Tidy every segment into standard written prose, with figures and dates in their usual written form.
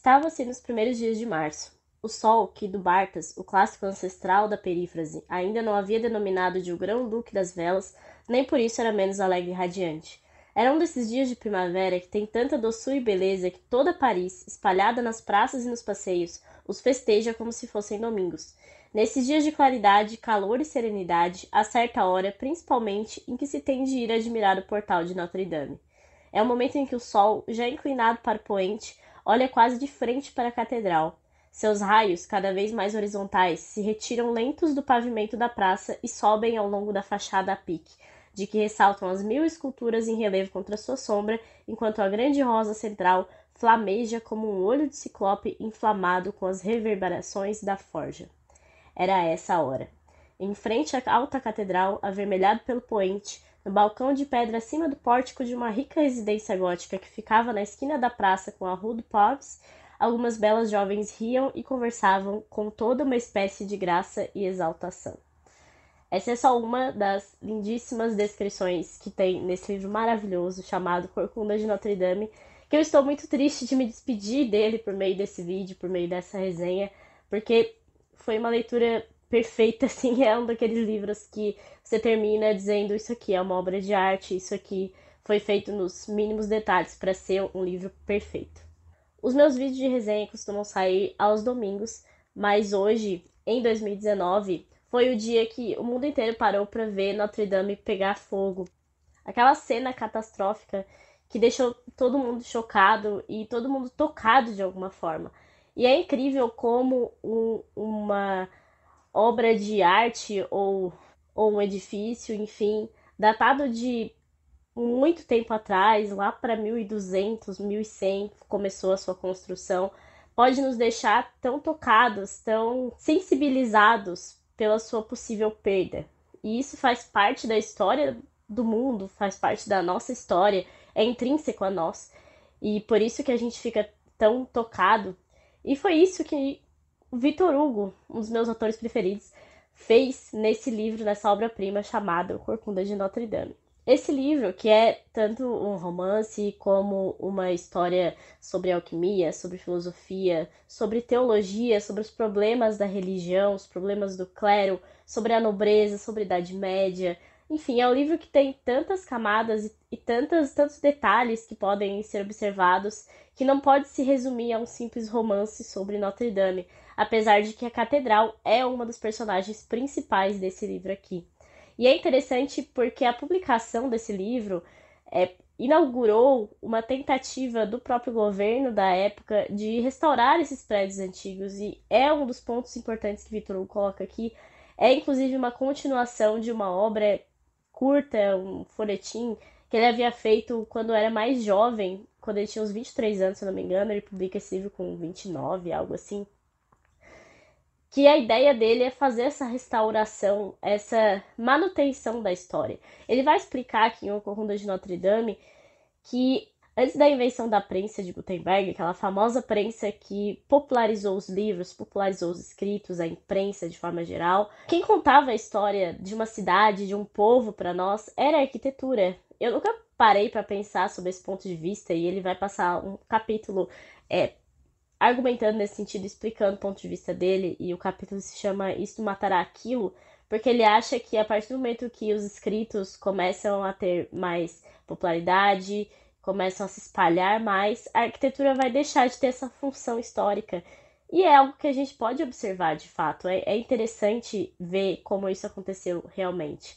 Estava-se nos primeiros dias de março. O sol, que do Bartas, o clássico ancestral da perífrase, ainda não havia denominado de o grão-duque das velas, nem por isso era menos alegre e radiante. Era um desses dias de primavera que tem tanta doçura e beleza que toda Paris, espalhada nas praças e nos passeios, os festeja como se fossem domingos. Nesses dias de claridade, calor e serenidade, a certa hora, principalmente, em que se tem de ir admirar o portal de Notre-Dame. É o momento em que o sol, já inclinado para o poente, olha quase de frente para a catedral. Seus raios, cada vez mais horizontais, se retiram lentos do pavimento da praça e sobem ao longo da fachada a pique, de que ressaltam as 1000 esculturas em relevo contra sua sombra, enquanto a grande rosa central flameja como um olho de ciclope inflamado com as reverberações da forja. Era essa a hora. Em frente à alta catedral, avermelhado pelo poente, no balcão de pedra acima do pórtico de uma rica residência gótica que ficava na esquina da praça com a Rue de Pauves, algumas belas jovens riam e conversavam com toda uma espécie de graça e exaltação. Essa é só uma das lindíssimas descrições que tem nesse livro maravilhoso chamado Corcunda de Notre Dame, que eu estou muito triste de me despedir dele por meio desse vídeo, por meio dessa resenha, porque foi uma leitura perfeita, assim, é um daqueles livros que você termina dizendo isso aqui é uma obra de arte, isso aqui foi feito nos mínimos detalhes para ser um livro perfeito. Os meus vídeos de resenha costumam sair aos domingos, mas hoje, em 2019, foi o dia que o mundo inteiro parou para ver Notre Dame pegar fogo. Aquela cena catastrófica que deixou todo mundo chocado e todo mundo tocado de alguma forma. E é incrível como uma obra de arte ou um edifício, enfim, datado de muito tempo atrás, lá para 1200, 1100, começou a sua construção, pode nos deixar tão tocados, tão sensibilizados pela sua possível perda. E isso faz parte da história do mundo, faz parte da nossa história, é intrínseco a nós. E por isso que a gente fica tão tocado. E foi isso que o Victor Hugo, um dos meus autores preferidos, fez nesse livro, nessa obra-prima chamada Corcunda de Notre Dame. Esse livro, que é tanto um romance como uma história sobre alquimia, sobre filosofia, sobre teologia, sobre os problemas da religião, os problemas do clero, sobre a nobreza, sobre a Idade Média. Enfim, é um livro que tem tantas camadas e tantos detalhes que podem ser observados que não pode se resumir a um simples romance sobre Notre Dame, apesar de que a catedral é uma dos personagens principais desse livro aqui. E é interessante porque a publicação desse livro inaugurou uma tentativa do próprio governo da época de restaurar esses prédios antigos, e é um dos pontos importantes que Victor Hugo coloca aqui. É inclusive uma continuação de uma obra curta, um folhetim, que ele havia feito quando era mais jovem, quando ele tinha uns 23 anos, se eu não me engano. Ele publica esse livro com 29, algo assim. Que a ideia dele é fazer essa restauração, essa manutenção da história. Ele vai explicar aqui em O Corcunda de Notre Dame que antes da invenção da prensa de Gutenberg, aquela famosa prensa que popularizou os livros, popularizou os escritos, a imprensa de forma geral, quem contava a história de uma cidade, de um povo para nós, era a arquitetura. Eu nunca parei para pensar sobre esse ponto de vista, e ele vai passar um capítulo argumentando nesse sentido, explicando o ponto de vista dele, e o capítulo se chama Isto Matará Aquilo, porque ele acha que a partir do momento que os escritos começam a ter mais popularidade, começam a se espalhar mais, a arquitetura vai deixar de ter essa função histórica. E é algo que a gente pode observar de fato. É interessante ver como isso aconteceu realmente.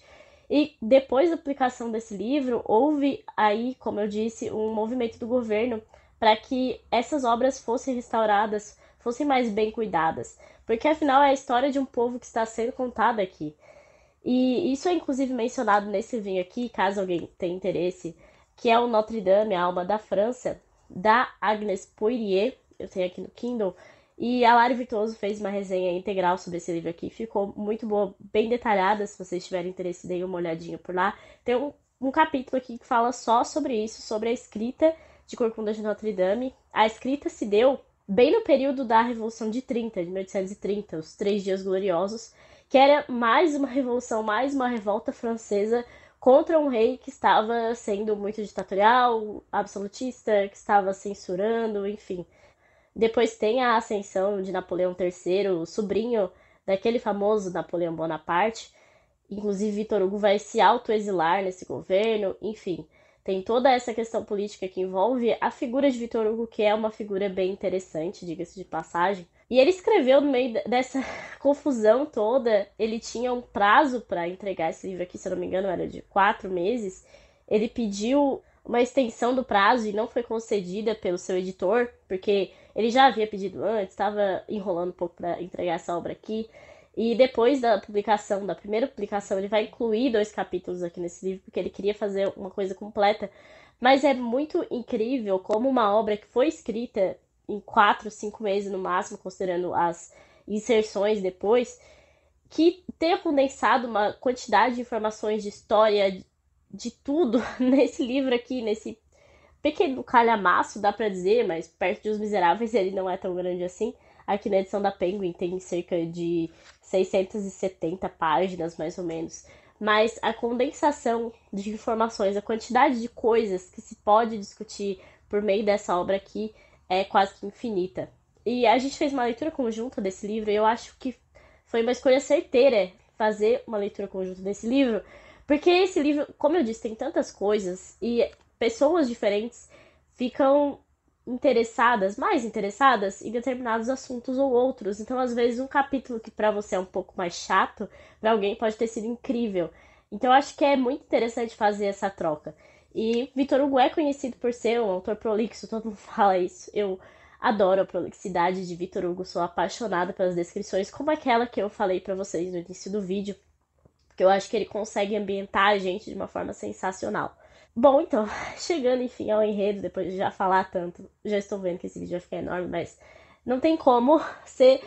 E depois da publicação desse livro, houve aí, como eu disse, um movimento do governo para que essas obras fossem restauradas, fossem mais bem cuidadas. Porque afinal é a história de um povo que está sendo contada aqui. E isso é inclusive mencionado nesse livrinho aqui, caso alguém tenha interesse, que é o Notre Dame, a Alma da França, da Agnes Poirier. Eu tenho aqui no Kindle. E a Lari Virtuoso fez uma resenha integral sobre esse livro aqui. Ficou muito boa, bem detalhada. Se vocês tiverem interesse, deem uma olhadinha por lá. Tem um capítulo aqui que fala só sobre isso, sobre a escrita de Corcunda de Notre Dame. A escrita se deu bem no período da Revolução de 30, de 1830, os Três Dias Gloriosos, que era mais uma revolução, mais uma revolta francesa contra um rei que estava sendo muito ditatorial, absolutista, que estava censurando, enfim. Depois tem a ascensão de Napoleão III, o sobrinho daquele famoso Napoleão Bonaparte. Inclusive, Vitor Hugo vai se autoexilar nesse governo, enfim. Tem toda essa questão política que envolve a figura de Vitor Hugo, que é uma figura bem interessante, diga-se de passagem. E ele escreveu no meio dessa confusão toda, ele tinha um prazo para entregar esse livro aqui, se eu não me engano, era de 4 meses. Ele pediu uma extensão do prazo e não foi concedida pelo seu editor, porque ele já havia pedido antes, estava enrolando um pouco para entregar essa obra aqui. E depois da publicação, da primeira publicação, ele vai incluir 2 capítulos aqui nesse livro, porque ele queria fazer uma coisa completa. Mas é muito incrível como uma obra que foi escrita em 4, 5 meses no máximo, considerando as inserções depois, que tenha condensado uma quantidade de informações de história, de tudo, nesse livro aqui, nesse pequeno calhamaço, dá pra dizer, mas perto de Os Miseráveis ele não é tão grande assim. Aqui na edição da Penguin tem cerca de 670 páginas, mais ou menos. Mas a condensação de informações, a quantidade de coisas que se pode discutir por meio dessa obra aqui é quase que infinita. E a gente fez uma leitura conjunta desse livro e eu acho que foi uma escolha certeira fazer uma leitura conjunta desse livro, porque esse livro, como eu disse, tem tantas coisas e pessoas diferentes ficam mais interessadas em determinados assuntos ou outros. Então, às vezes, um capítulo que para você é um pouco mais chato, para alguém pode ter sido incrível. Então, eu acho que é muito interessante fazer essa troca. E Vitor Hugo é conhecido por ser um autor prolixo, todo mundo fala isso. Eu adoro a prolixidade de Vitor Hugo, sou apaixonada pelas descrições, como aquela que eu falei para vocês no início do vídeo, porque eu acho que ele consegue ambientar a gente de uma forma sensacional. Bom, então, chegando enfim ao enredo, depois de já falar tanto, já estou vendo que esse vídeo vai ficar enorme, mas não tem como ser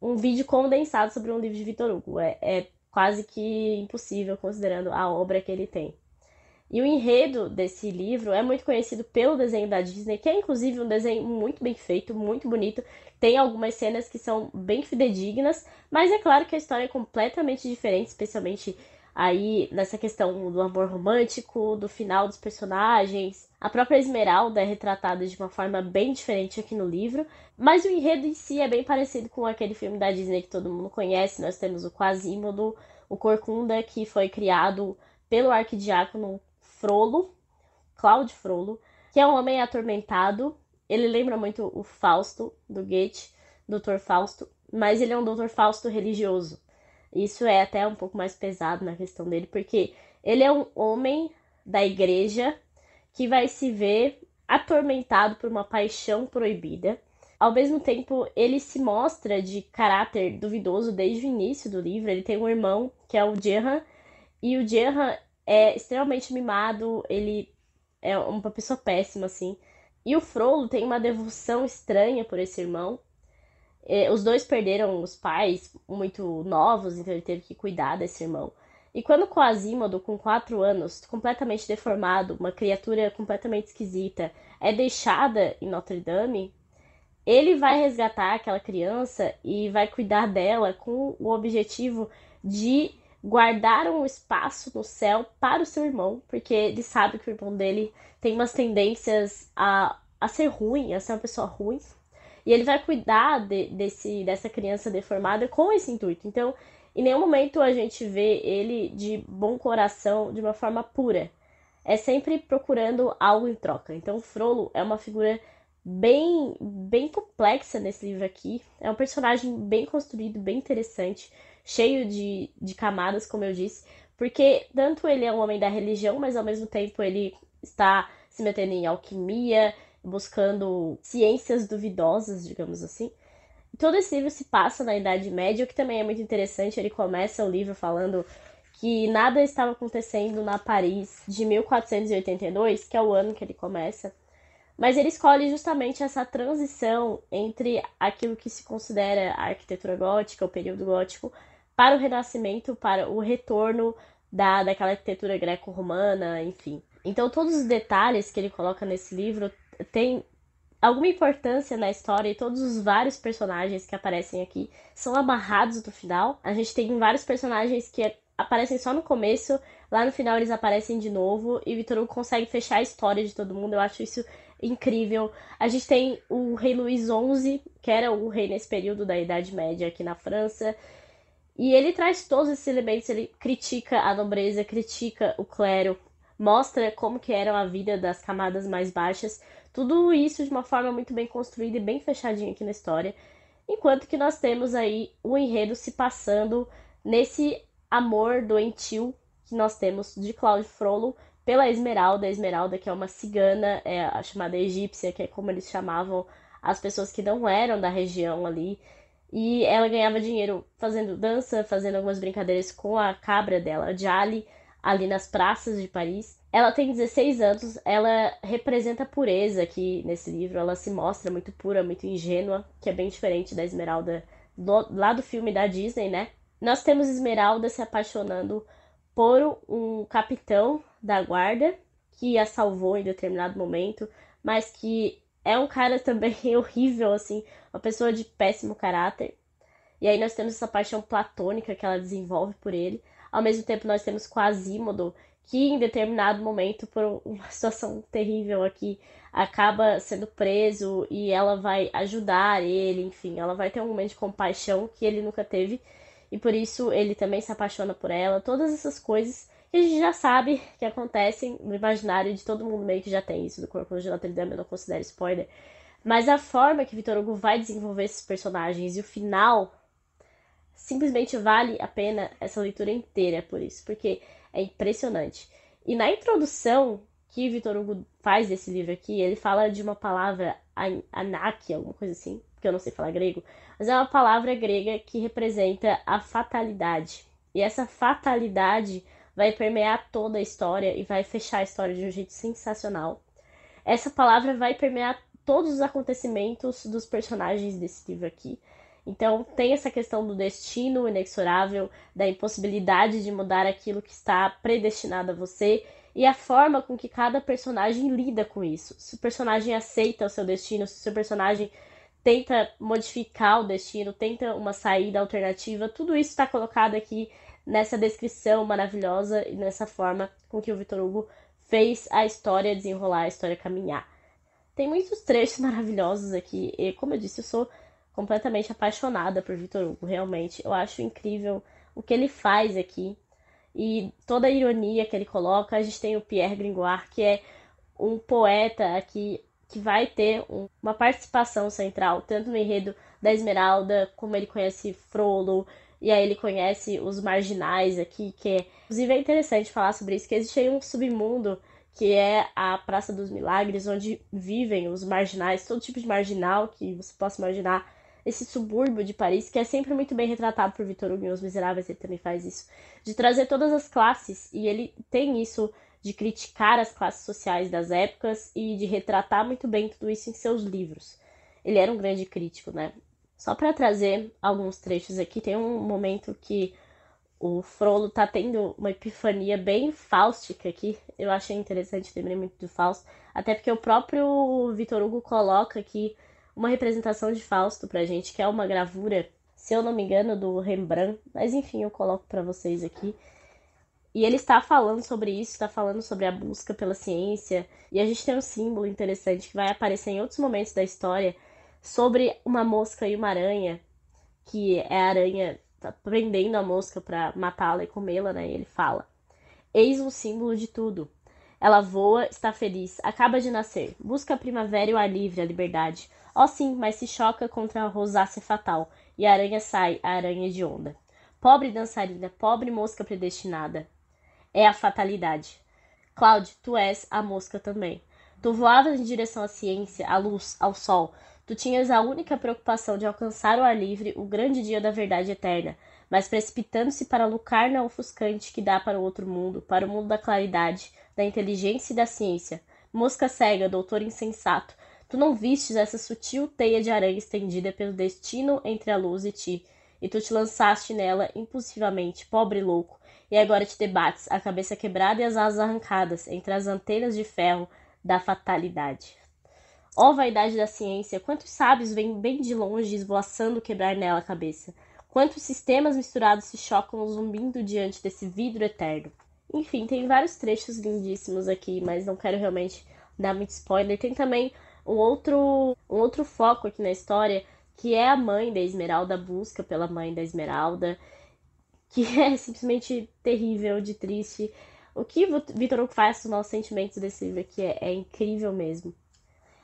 um vídeo condensado sobre um livro de Vitor Hugo. É quase que impossível, considerando a obra que ele tem. E o enredo desse livro é muito conhecido pelo desenho da Disney, que é inclusive um desenho muito bem feito, muito bonito. Tem algumas cenas que são bem fidedignas, mas é claro que a história é completamente diferente, especialmente aí nessa questão do amor romântico, do final dos personagens. A própria Esmeralda é retratada de uma forma bem diferente aqui no livro, mas o enredo em si é bem parecido com aquele filme da Disney que todo mundo conhece. Nós temos o Quasimodo, o Corcunda, que foi criado pelo arquidiácono Frollo, Claude Frollo, que é um homem atormentado. Ele lembra muito o Fausto, do Goethe, Dr. Fausto, mas ele é um Dr. Fausto religioso. Isso é até um pouco mais pesado na questão dele, porque ele é um homem da igreja que vai se ver atormentado por uma paixão proibida. Ao mesmo tempo, ele se mostra de caráter duvidoso desde o início do livro. Ele tem um irmão, que é o Jehan, e o Jehan é extremamente mimado, ele é uma pessoa péssima, assim. E o Frollo tem uma devoção estranha por esse irmão. Os dois perderam os pais muito novos, então ele teve que cuidar desse irmão. E quando Quasimodo, com 4 anos, completamente deformado, uma criatura completamente esquisita, é deixada em Notre Dame, ele vai resgatar aquela criança e vai cuidar dela com o objetivo de guardar um espaço no céu para o seu irmão, porque ele sabe que o irmão dele tem umas tendências a ser ruim, a ser uma pessoa ruim. E ele vai cuidar dessa criança deformada com esse intuito. Então, em nenhum momento a gente vê ele de bom coração, de uma forma pura. É sempre procurando algo em troca. Então, o Frollo é uma figura bem complexa nesse livro aqui. É um personagem bem construído, bem interessante, cheio de camadas, como eu disse, porque tanto ele é um homem da religião, mas ao mesmo tempo ele está se metendo em alquimia, buscando ciências duvidosas, digamos assim. Todo esse livro se passa na Idade Média, o que também é muito interessante. Ele começa o livro falando que nada estava acontecendo na Paris de 1482, que é o ano que ele começa, mas ele escolhe justamente essa transição entre aquilo que se considera a arquitetura gótica, o período gótico, para o Renascimento, para o retorno daquela arquitetura greco-romana, enfim. Então, todos os detalhes que ele coloca nesse livro têm alguma importância na história, e todos os vários personagens que aparecem aqui são amarrados no final. A gente tem vários personagens que aparecem só no começo, lá no final eles aparecem de novo, e Vitor Hugo consegue fechar a história de todo mundo. Eu acho isso incrível. A gente tem o rei Luís XI, que era o rei nesse período da Idade Média aqui na França, e ele traz todos esses elementos, ele critica a nobreza, critica o clero, mostra como que era a vida das camadas mais baixas, tudo isso de uma forma muito bem construída e bem fechadinha aqui na história, enquanto que nós temos aí o enredo se passando nesse amor doentio que nós temos de Claude Frollo pela Esmeralda, a Esmeralda que é uma cigana, é a chamada egípcia, que é como eles chamavam as pessoas que não eram da região ali, e ela ganhava dinheiro fazendo dança, fazendo algumas brincadeiras com a cabra dela, a Djali, ali nas praças de Paris. Ela tem 16 anos, ela representa a pureza aqui nesse livro, ela se mostra muito pura, muito ingênua, que é bem diferente da Esmeralda lá do filme da Disney, né? Nós temos Esmeralda se apaixonando por um capitão da guarda que a salvou em determinado momento, mas que é um cara também horrível, assim, uma pessoa de péssimo caráter. E aí nós temos essa paixão platônica que ela desenvolve por ele. Ao mesmo tempo nós temos Quasimodo, que em determinado momento, por uma situação terrível aqui, acaba sendo preso e ela vai ajudar ele, enfim, ela vai ter um momento de compaixão que ele nunca teve e por isso ele também se apaixona por ela. Todas essas coisas que a gente já sabe que acontecem no imaginário de todo mundo, meio que já tem isso do Corcunda de Notre Dame, eu não considero spoiler. Mas a forma que Victor Hugo vai desenvolver esses personagens e o final simplesmente vale a pena essa leitura inteira por isso, porque é impressionante. E na introdução que Victor Hugo faz desse livro aqui, ele fala de uma palavra anak, alguma coisa assim, porque eu não sei falar grego, mas é uma palavra grega que representa a fatalidade. E essa fatalidade vai permear toda a história e vai fechar a história de um jeito sensacional. Essa palavra vai permear todos os acontecimentos dos personagens desse livro aqui. Então, tem essa questão do destino inexorável, da impossibilidade de mudar aquilo que está predestinado a você e a forma com que cada personagem lida com isso. Se o personagem aceita o seu destino, se o seu personagem tenta modificar o destino, tenta uma saída alternativa, tudo isso está colocado aqui nessa descrição maravilhosa e nessa forma com que o Victor Hugo fez a história desenrolar, a história caminhar. Tem muitos trechos maravilhosos aqui e, como eu disse, eu sou completamente apaixonada por Victor Hugo, realmente. Eu acho incrível o que ele faz aqui e toda a ironia que ele coloca. A gente tem o Pierre Gringoire, que é um poeta aqui que vai ter uma participação central, tanto no enredo da Esmeralda, como ele conhece Frollo, e aí ele conhece os marginais aqui, que é... Inclusive é interessante falar sobre isso, que existe aí um submundo que é a Praça dos Milagres, onde vivem os marginais, todo tipo de marginal que você possa imaginar, esse subúrbio de Paris, que é sempre muito bem retratado por Victor Hugo em Os Miseráveis, ele também faz isso, de trazer todas as classes, e ele tem isso de criticar as classes sociais das épocas e de retratar muito bem tudo isso em seus livros. Ele era um grande crítico, né? Só para trazer alguns trechos aqui, tem um momento que o Frollo tá tendo uma epifania bem fáustica aqui. Eu achei interessante, lembrei muito do Fausto. Até porque o próprio Victor Hugo coloca aqui uma representação de Fausto pra gente, que é uma gravura, se eu não me engano, do Rembrandt. Mas enfim, eu coloco pra vocês aqui. E ele está falando sobre isso, está falando sobre a busca pela ciência. E a gente tem um símbolo interessante que vai aparecer em outros momentos da história sobre uma mosca e uma aranha, que é a aranha tá prendendo a mosca para matá-la e comê-la, né? E ele fala: eis um símbolo de tudo. Ela voa, está feliz, acaba de nascer, busca a primavera e o ar livre, a liberdade. Oh sim, mas se choca contra a rosácea fatal, e a aranha sai, a aranha hedionda. Pobre dançarina, pobre mosca predestinada. É a fatalidade. Cláudio, tu és a mosca também. Tu voavas em direção à ciência, à luz, ao sol. Tu tinhas a única preocupação de alcançar o ar livre, o grande dia da verdade eterna, mas precipitando-se para a lucarna ofuscante que dá para o outro mundo, para o mundo da claridade, da inteligência e da ciência. Mosca cega, doutor insensato, tu não vistes essa sutil teia de aranha estendida pelo destino entre a luz e ti, e tu te lançaste nela impulsivamente, pobre louco, e agora te debates, a cabeça quebrada e as asas arrancadas, entre as antenas de ferro da fatalidade. Ó vaidade da ciência, quantos sábios vêm bem de longe esvoaçando quebrar nela a cabeça. Quantos sistemas misturados se chocam zumbindo diante desse vidro eterno. Enfim, tem vários trechos lindíssimos aqui, mas não quero realmente dar muito spoiler. Tem também um outro foco aqui na história, que é a mãe da Esmeralda, a busca pela mãe da Esmeralda, que é simplesmente terrível, de triste. O que Vitor Hugo faz com os nossos sentimentos desse livro aqui é incrível mesmo.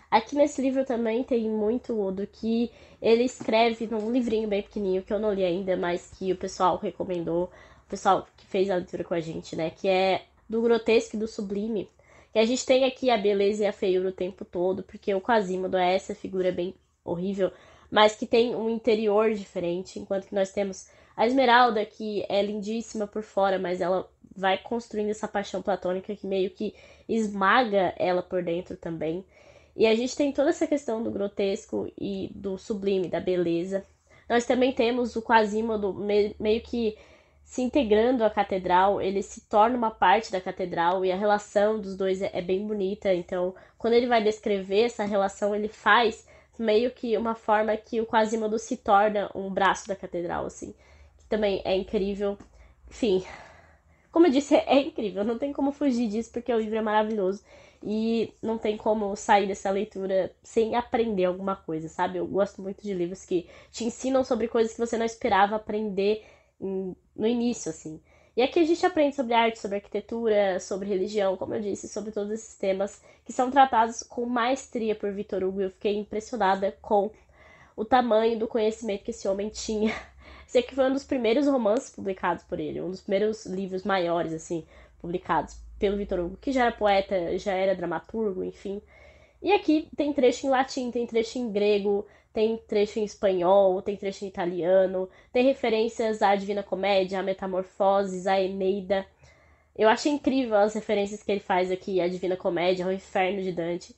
Aqui nesse livro também tem muito do que ele escreve num livrinho bem pequenininho, que eu não li ainda, mas que o pessoal recomendou, o pessoal que fez a leitura com a gente, né? Que é do grotesco e do sublime. Que a gente tem aqui a beleza e a feiura o tempo todo, porque o Quasimodo é essa figura bem horrível, mas que tem um interior diferente, enquanto que nós temos a Esmeralda, que é lindíssima por fora, mas ela vai construindo essa paixão platônica que meio que esmaga ela por dentro também. E a gente tem toda essa questão do grotesco e do sublime, da beleza. Nós também temos o Quasimodo meio que se integrando à catedral, ele se torna uma parte da catedral e a relação dos dois é bem bonita. Então, quando ele vai descrever essa relação, ele faz meio que uma forma que o Quasimodo se torna um braço da catedral, assim, que também é incrível. Enfim, como eu disse, é incrível, não tem como fugir disso porque o livro é maravilhoso e não tem como sair dessa leitura sem aprender alguma coisa, sabe? Eu gosto muito de livros que te ensinam sobre coisas que você não esperava aprender no início, assim. E aqui a gente aprende sobre arte, sobre arquitetura, sobre religião, como eu disse, sobre todos esses temas que são tratados com maestria por Victor Hugo. Eu fiquei impressionada com o tamanho do conhecimento que esse homem tinha. Esse aqui foi um dos primeiros romances publicados por ele, um dos primeiros livros maiores, assim, publicados pelo Victor Hugo, que já era poeta, já era dramaturgo, enfim. E aqui tem trecho em latim, tem trecho em grego, tem trecho em espanhol, tem trecho em italiano, tem referências à Divina Comédia, à Metamorfoses, à Eneida. Eu achei incrível as referências que ele faz aqui à Divina Comédia, ao Inferno de Dante.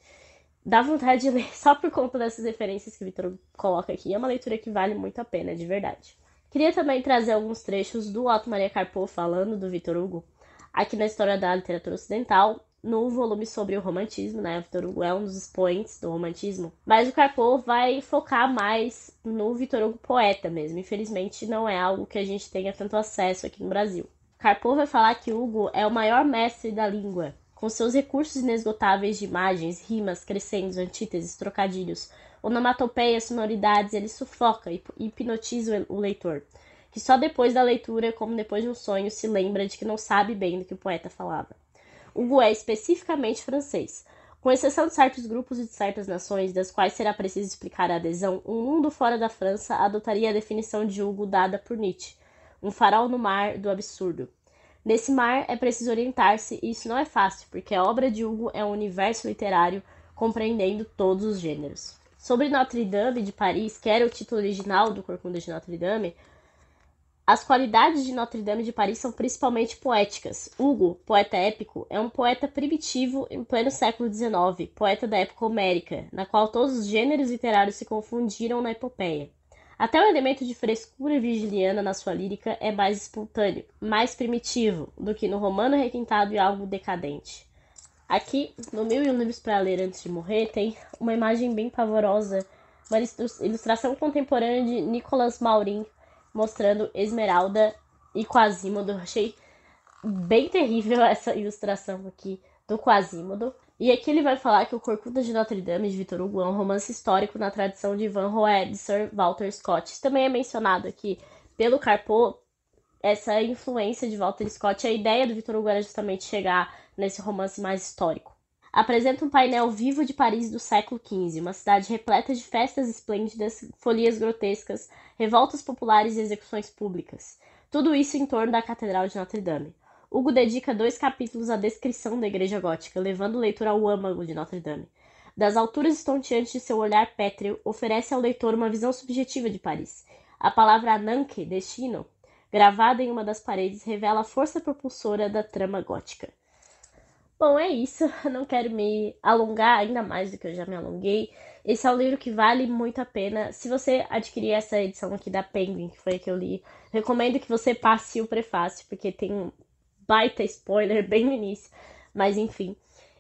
Dá vontade de ler só por conta dessas referências que o Victor Hugo coloca aqui. É uma leitura que vale muito a pena, de verdade. Queria também trazer alguns trechos do Otto Maria Carpo falando do Victor Hugo aqui na História da Literatura Ocidental, no volume sobre o romantismo, né? O Victor Hugo é um dos expoentes do romantismo, mas o Carpo vai focar mais no Victor Hugo poeta mesmo. Infelizmente, não é algo que a gente tenha tanto acesso aqui no Brasil. Carpo vai falar que Hugo é o maior mestre da língua, com seus recursos inesgotáveis de imagens, rimas, crescendos, antíteses, trocadilhos, onomatopeias, sonoridades, ele sufoca e hipnotiza o leitor, que só depois da leitura, como depois de um sonho, se lembra de que não sabe bem do que o poeta falava. Hugo é especificamente francês. Com exceção de certos grupos e de certas nações, das quais será preciso explicar a adesão, um mundo fora da França adotaria a definição de Hugo dada por Nietzsche, um farol no mar do absurdo. Nesse mar é preciso orientar-se, e isso não é fácil, porque a obra de Hugo é um universo literário compreendendo todos os gêneros. Sobre Notre-Dame de Paris, que era o título original do Corcunda de Notre-Dame, as qualidades de Notre-Dame de Paris são principalmente poéticas. Hugo, poeta épico, é um poeta primitivo em pleno século XIX, poeta da época homérica, na qual todos os gêneros literários se confundiram na epopeia. Até o elemento de frescura virgiliana na sua lírica é mais espontâneo, mais primitivo, do que no romano requintado e algo decadente. Aqui, no Mil e um Livros para Ler Antes de Morrer, tem uma imagem bem pavorosa, uma ilustração contemporânea de Nicolas Maurin, mostrando Esmeralda e Quasimodo. Eu achei bem terrível essa ilustração aqui do Quasimodo. E aqui ele vai falar que o Corcunda de Notre-Dame, de Victor Hugo, é um romance histórico na tradição de Van Rohe, de Sir Walter Scott. Isso também é mencionado aqui pelo Carpo, essa influência de Walter Scott. A ideia do Victor Hugo era justamente chegar nesse romance mais histórico. Apresenta um painel vivo de Paris do século XV, uma cidade repleta de festas esplêndidas, folias grotescas, revoltas populares e execuções públicas. Tudo isso em torno da Catedral de Notre-Dame. Hugo dedica 2 capítulos à descrição da igreja gótica, levando o leitor ao âmago de Notre-Dame. Das alturas estonteantes de seu olhar pétreo, oferece ao leitor uma visão subjetiva de Paris. A palavra Ananke, destino, gravada em uma das paredes, revela a força propulsora da trama gótica. Bom, é isso. Não quero me alongar ainda mais do que eu já me alonguei. Esse é um livro que vale muito a pena. Se você adquirir essa edição aqui da Penguin, que foi a que eu li, recomendo que você passe o prefácio, porque tem um baita spoiler bem no início. Mas enfim.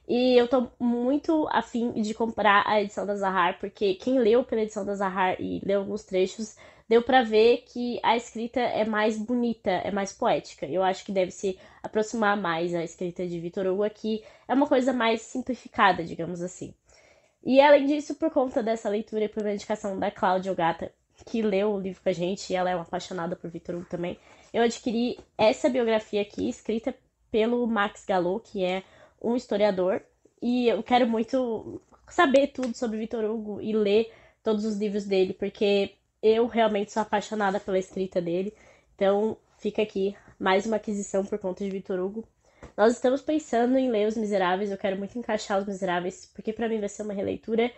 E eu tô muito afim de comprar a edição da Zahar, porque quem leu pela edição da Zahar e leu alguns trechos, deu pra ver que a escrita é mais bonita, é mais poética. Eu acho que deve se aproximar mais a escrita de Victor Hugo aqui. É uma coisa mais simplificada, digamos assim. E além disso, por conta dessa leitura e por uma indicação da Cláudia Ogata, que leu o livro com a gente, e ela é uma apaixonada por Victor Hugo também, eu adquiri essa biografia aqui, escrita pelo Max Gallo, que é um historiador, e eu quero muito saber tudo sobre Victor Hugo e ler todos os livros dele, porque eu realmente sou apaixonada pela escrita dele. Então, fica aqui mais uma aquisição por conta de Victor Hugo. Nós estamos pensando em ler Os Miseráveis, eu quero muito encaixar Os Miseráveis, porque pra mim vai ser uma releitura,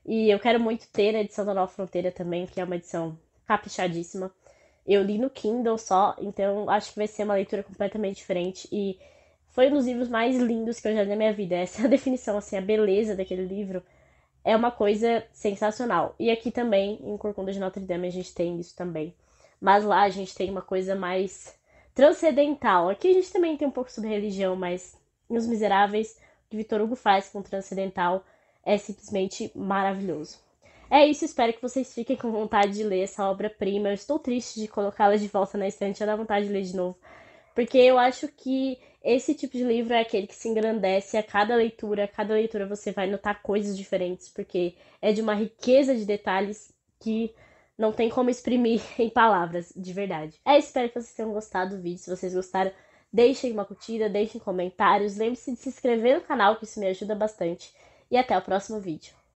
e eu quero muito ter a edição da Nova Fronteira também, que é uma edição caprichadíssima. Eu li no Kindle só, então acho que vai ser uma leitura completamente diferente, e foi um dos livros mais lindos que eu já li na minha vida. Essa é a definição, assim, a beleza daquele livro é uma coisa sensacional. E aqui também, em Corcunda de Notre Dame, a gente tem isso também. Mas lá a gente tem uma coisa mais transcendental. Aqui a gente também tem um pouco sobre religião, mas em Os Miseráveis, o que Victor Hugo faz com o transcendental é simplesmente maravilhoso. É isso, espero que vocês fiquem com vontade de ler essa obra-prima. Eu estou triste de colocá-la de volta na estante, já dá vontade de ler de novo. Porque eu acho que esse tipo de livro é aquele que se engrandece a cada leitura você vai notar coisas diferentes, porque é de uma riqueza de detalhes que não tem como exprimir em palavras, de verdade. Espero que vocês tenham gostado do vídeo. Se vocês gostaram, deixem uma curtida, deixem comentários. Lembre-se de se inscrever no canal, que isso me ajuda bastante. E até o próximo vídeo.